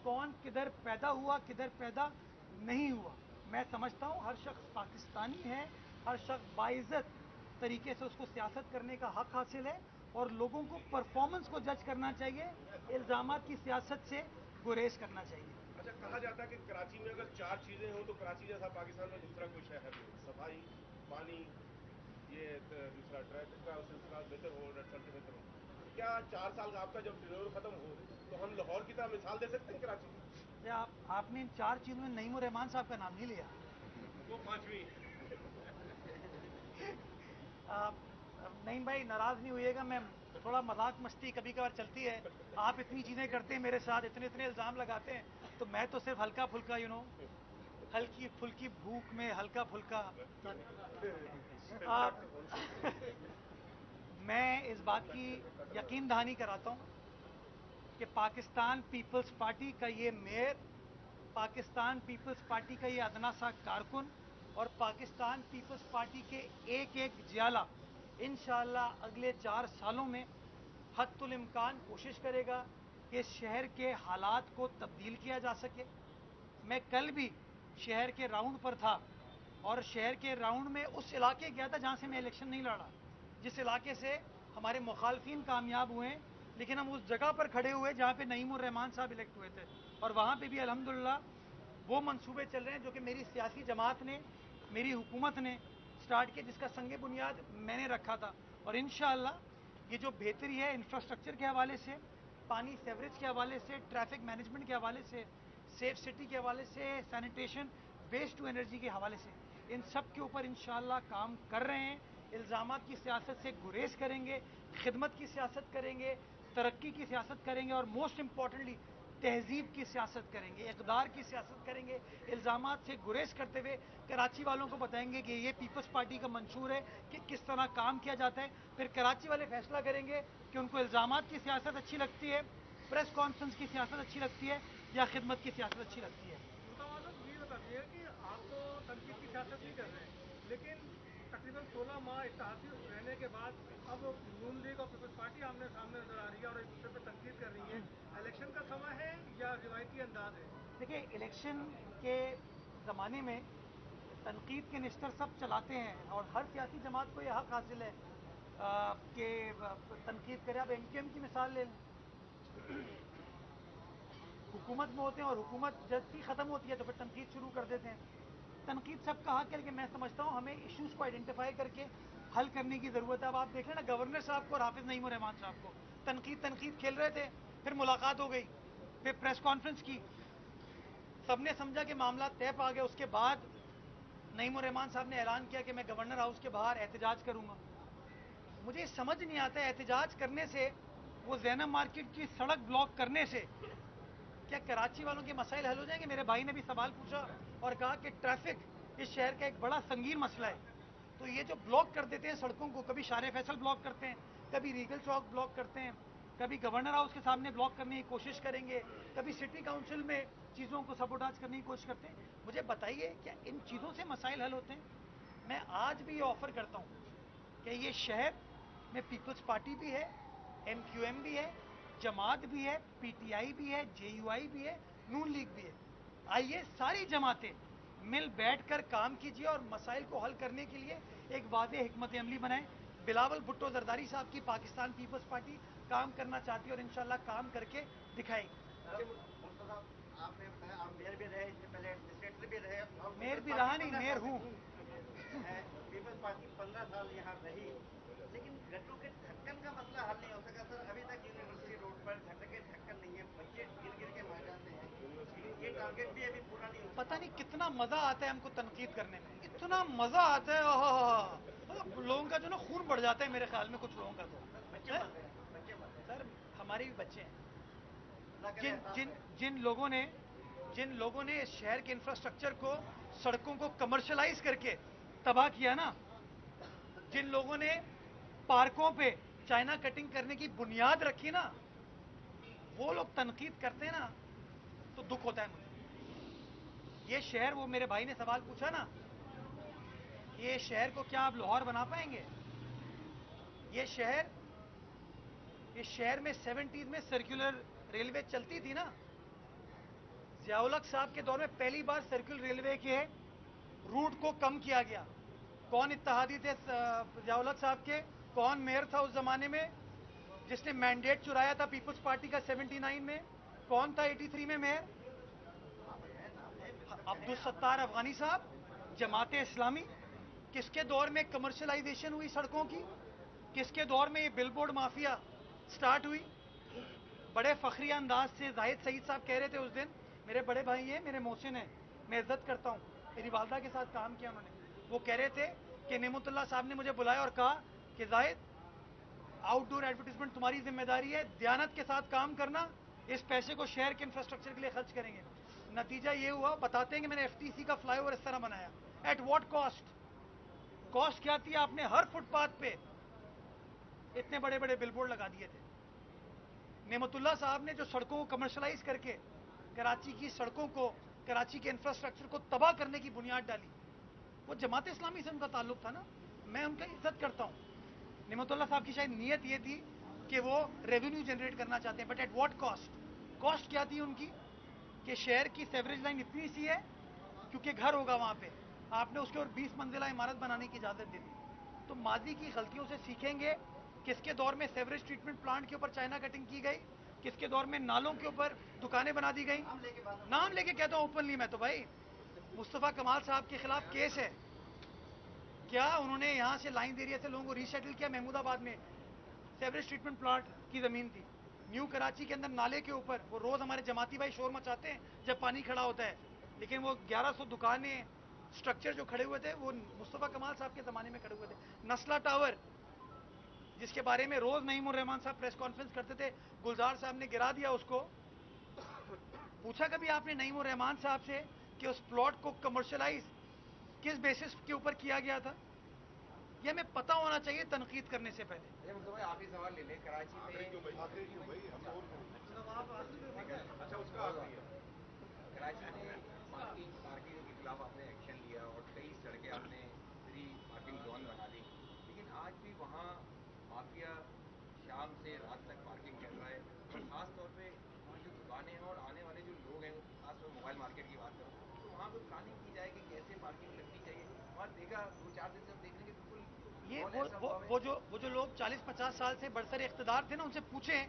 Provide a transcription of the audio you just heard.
कौन किधर पैदा हुआ किधर पैदा नहीं हुआ। मैं समझता हूँ हर शख्स पाकिस्तानी है, हर शख्स बाइज्जत तरीके से उसको सियासत करने का हक हासिल है और लोगों को परफॉर्मेंस को जज करना चाहिए, इल्ज़ामात की सियासत से गुरेज करना चाहिए। अच्छा, कहा जाता है कि कराची में अगर 4 चीजें हों तो कराची जैसा पाकिस्तान में दूसरा कोई शहर नहीं, सफाई, पानी, ये दूसरा ट्रैफिक का सिलसिला बेहतर हो, सड़कें बेहतर हो। क्या 4 साल का आपका जब टेन्योर खत्म हो तो हम लाहौर की तरह मिसाल दे सकते हैं कराची की? आपने इन 4 चीज़ों में नईमुर रहमान साहब का नाम नहीं लिया। वो 5वीं। नहीं भाई, नाराज नहीं होइएगा, मैं थोड़ा मजाक मस्ती कभी कभार चलती है। आप इतनी चीजें करते हैं मेरे साथ, इतने इतने इल्जाम लगाते हैं, तो मैं तो सिर्फ हल्का फुल्का हल्की फुल्की भूख में हल्का फुल्का। मैं इस बात की यकीन दहानी कराता हूं कि पाकिस्तान पीपल्स पार्टी का ये मेयर, पाकिस्तान पीपल्स पार्टी का ये अदना सा कारकुन और पाकिस्तान पीपल्स पार्टी के एक एक जियाला इंशाअल्लाह अगले 4 सालों में हत्तुल इम्कान कोशिश करेगा कि शहर के हालात को तब्दील किया जा सके। मैं कल भी शहर के राउंड पर था और शहर के राउंड में उस इलाके गया था जहां से मैं इलेक्शन नहीं लड़ा, जिस इलाके से हमारे मुखालफिन कामयाब हुए, लेकिन हम उस जगह पर खड़े हुए जहां पे नईमुर रहमान साहब इलेक्ट हुए थे और वहां पे भी अल्हम्दुलिल्लाह वो मंसूबे चल रहे हैं जो कि मेरी सियासी जमात ने, मेरी हुकूमत ने स्टार्ट किया, जिसका संगे बुनियाद मैंने रखा था। और इंशाअल्लाह ये जो बेहतरी है इंफ्रास्ट्रक्चर के हवाले से, पानी सेवरेज के हवाले से, ट्रैफिक मैनेजमेंट के हवाले से, सेफ सिटी के हवाले से, सैनिटेशन, वेस्ट टू एनर्जी के हवाले से, इन सब के ऊपर इंशाअल्लाह काम कर रहे हैं। इल्ज़ामात की सियासत से गुरेज करेंगे, खिदमत की सियासत करेंगे, तरक्की की सियासत करेंगे और मोस्ट इंपॉर्टेंटली तहजीब की सियासत करेंगे, इक़दार की सियासत करेंगे। इल्ज़ामात से गुरेज करते हुए कराची वालों को बताएंगे कि ये पीपल्स पार्टी का मंशूर है कि किस तरह काम किया जाता है। फिर कराची वाले फैसला करेंगे कि उनको इल्ज़ामात की सियासत अच्छी लगती है, प्रेस कॉन्फ्रेंस की सियासत अच्छी लगती है या खिदमत की सियासत अच्छी लगती है। ये बताइए कि आप तो तनकीद की सियासत नहीं कर रहे हैं, लेकिन तकरीबन 16 माह इत्तेहादी रहने के बाद अब नून लीग और पीपल्स पार्टी आमने सामने नजर आ रही है और एक दूसरे पर तनकीद कर रही है। इलेक्शन का समय है या रिवायती अंदाज है? देखिए, इलेक्शन के ज़माने में तनकीद के निस्तर सब चलाते हैं और हर सियासी जमात को यह हक हासिल है कि तनकीद करे। अब एमक्यूएम की मिसाल ले लें, हुकूमत में होते हैं और हुकूमत जैसी ख़त्म होती है तो फिर तनकीद शुरू कर देते हैं। तनकीद सबका हक है, लेकिन मैं समझता हूँ हमें इश्यूज़ को आइडेंटिफाई करके हल करने की ज़रूरत है। अब आप देख लें ना, गवर्नर साहब को और हाफिज़ नईमुर रहमान साहब को तनकीद खेल रहे थे, फिर मुलाकात हो गई, फिर प्रेस कॉन्फ्रेंस की, सबने समझा कि मामला तय पा गया। उसके बाद नईमुर रहमान साहब ने ऐलान किया कि मैं गवर्नर हाउस के बाहर एहतजाज करूंगा। मुझे समझ नहीं आता एहतजाज करने से, वो जैनब मार्केट की सड़क ब्लॉक करने से क्या कराची वालों के मसाइल हल हो जाएंगे? मेरे भाई ने भी सवाल पूछा और कहा कि ट्रैफिक इस शहर का एक बड़ा संगीन मसला है, तो ये जो ब्लॉक कर देते हैं सड़कों को, कभी शारे फैसल ब्लॉक करते हैं, कभी रीगल चौक ब्लॉक करते हैं, कभी गवर्नर हाउस के सामने ब्लॉक करने की कोशिश करेंगे, कभी सिटी काउंसिल में चीज़ों को सबोटाज करने की कोशिश करते हैं। मुझे बताइए क्या इन चीज़ों से मसाइल हल होते हैं? मैं आज भी ये ऑफर करता हूँ कि ये शहर में पीपल्स पार्टी भी है, एमक्यूएम भी है, जमात भी है, पीटीआई भी है, जेयूआई भी है, नून लीग भी है। आइए सारी जमातें मिल बैठकर काम कीजिए और मसाइल को हल करने के लिए एक वाज़ेह हिकमत अमली बनाएं। बिलावल भुट्टो जरदारी साहब की पाकिस्तान पीपल्स पार्टी काम करना चाहती है और इंशाल्लाह काम करके दिखाएगी। आपने बताया आप मेयर भी रहे, इससे पहले एडमिनिस्ट्रेटर भी रहे, मेयर भी रहा नहीं, मेयर हूँ। पीपल्स पार्टी 15 साल यहाँ रही, लेकिन गड्ढों के ढक्कन का मसला हल नहीं हो सका सर। अभी तक यूनिवर्सिटी रोड पर गड्ढे के ढक्कन नहीं है, बच्चे गिर गिर के मर जाते हैं। ये टारगेट भी अभी पूरा नहीं हो सका। पता नहीं कितना मजा आता है हमको तनकीद करने में, इतना मजा आता है। मतलब लोगों का जो ना खून बढ़ जाता है मेरे ख्याल में, कुछ लोगों का तो बच्चे मर गए, बच्चे मर गए सर, हमारे भी बच्चे हैं। अल्लाह करे जिन एहसास जिन रहे। जिन लोगों ने इस शहर के इंफ्रास्ट्रक्चर को, सड़कों को कमर्शलाइज करके तबाह किया ना, जिन लोगों ने पार्कों पे चाइना कटिंग करने की बुनियाद रखी ना, वो लोग तनकीद करते हैं ना तो दुख होता है मुझे। ये शहर, वो मेरे भाई ने सवाल पूछा ना, ये शहर को क्या आप लाहौर बना पाएंगे? ये शहर, इस शहर में 70s में सर्कुलर रेलवे चलती थी ना, ज़ियाउल हक साहब के दौर में पहली बार सर्कुलर रेलवे के रूट को कम किया गया। कौन इत्तेहादी थे ज़ियाउल हक साहब के? कौन मेयर था उस जमाने में जिसने मैंडेट चुराया था पीपल्स पार्टी का 79 में? कौन था 83 में मेयर? अब्दुल सत्तार अफगानी साहब, जमात इस्लामी। किसके दौर में कमर्शलाइजेशन हुई सड़कों की? किसके दौर में ये बिलबोर्ड माफिया स्टार्ट हुई? बड़े फखरिया अंदाज से जाहिद सईद साहब कह रहे थे उस दिन, मेरे बड़े भाई हैं, मेरे मोहसिन हैं, मैं इज्जत करता हूँ, मेरी वालदा के साथ काम किया उन्होंने। वो कह रहे थे कि नेमतुल्लाह साहब ने मुझे बुलाया और कहा कि जाहिद, आउटडोर एडवर्टीजमेंट तुम्हारी जिम्मेदारी है, दयानत के साथ काम करना, इस पैसे को शहर के इंफ्रास्ट्रक्चर के लिए खर्च करेंगे। नतीजा ये हुआ, बताते हैं कि मैंने एफटीसी का फ्लाईओवर इस तरह बनाया। At what cost? कॉस्ट क्या थी? आपने हर फुटपाथ पे इतने बड़े बड़े बिलबोर्ड लगा दिए थे। नेमतुल्लाह साहब ने जो सड़कों को कमर्शलाइज करके कराची की सड़कों को, कराची के इंफ्रास्ट्रक्चर को तबाह करने की बुनियाद डाली, वो जमात इस्लामी से उनका ताल्लुक था ना। मैं उनका इज्जत करता हूँ। नेमतुल्लाह साहब की शायद नीयत ये थी कि वो रेवेन्यू जनरेट करना चाहते हैं, but at what cost? Cost क्या थी उनकी कि शहर की सेवरेज लाइन इतनी सी है क्योंकि घर होगा वहां पे, आपने उसके और 20 मंजिला इमारत बनाने की इजाजत दे दी। तो माजी की गलतियों से सीखेंगे। किसके दौर में सेवरेज ट्रीटमेंट प्लांट के ऊपर चाइना कटिंग की गई? किसके दौर में नालों के ऊपर दुकानें बना दी गई? नाम लेके कहता हूं ओपनली मैं तो भाई, मुस्तफा कमाल साहब के खिलाफ केस है। क्या उन्होंने यहां से लाइन एरिया से लोगों को रीसेटल किया? महमूदाबाद में सेवरेज ट्रीटमेंट प्लांट की जमीन थी। न्यू कराची के अंदर नाले के ऊपर वो रोज हमारे जमाती भाई शोर मचाते हैं जब पानी खड़ा होता है, लेकिन वो 1100 दुकानें, स्ट्रक्चर जो खड़े हुए थे वो मुस्तफा कमाल साहब के जमाने में खड़े हुए थे। नस्ला टावर, जिसके बारे में रोज नईमुर रहमान साहब प्रेस कॉन्फ्रेंस करते थे, गुलजार साहब ने गिरा दिया उसको। पूछा कभी आपने नईमुर रहमान साहब से कि उस प्लॉट को कमर्शलाइज किस बेसिस के ऊपर किया गया था? यह हमें पता होना चाहिए तनकीद करने से पहले। आखिरी सवाल ले लें। कराची में आखिरी क्यों भाई, हम और अच्छा उसका आखिरी है। कराची में पार्किंग के खिलाफ आपने एक्शन लिया और कई सड़कें आपने फ्री पार्किंग जोन बना दी, लेकिन आज भी वहाँ माफिया शाम से रात तक पार्किंग कर रहा है। और ख़ास तौर पे वहाँ जो दुकानें हैं और आने वाले जो लोग हैं, खासतौर मोबाइल मार्केट की बात करूँ तो वहाँ कोई प्लानिंग की जाए कि कैसे पार्किंग लगनी चाहिए। वहाँ देखा 2-4 दिन से हम देख रहे हैं कि बिल्कुल ये वो जो लोग 40-50 साल से बरसर इख्तिदार थे ना, उनसे पूछें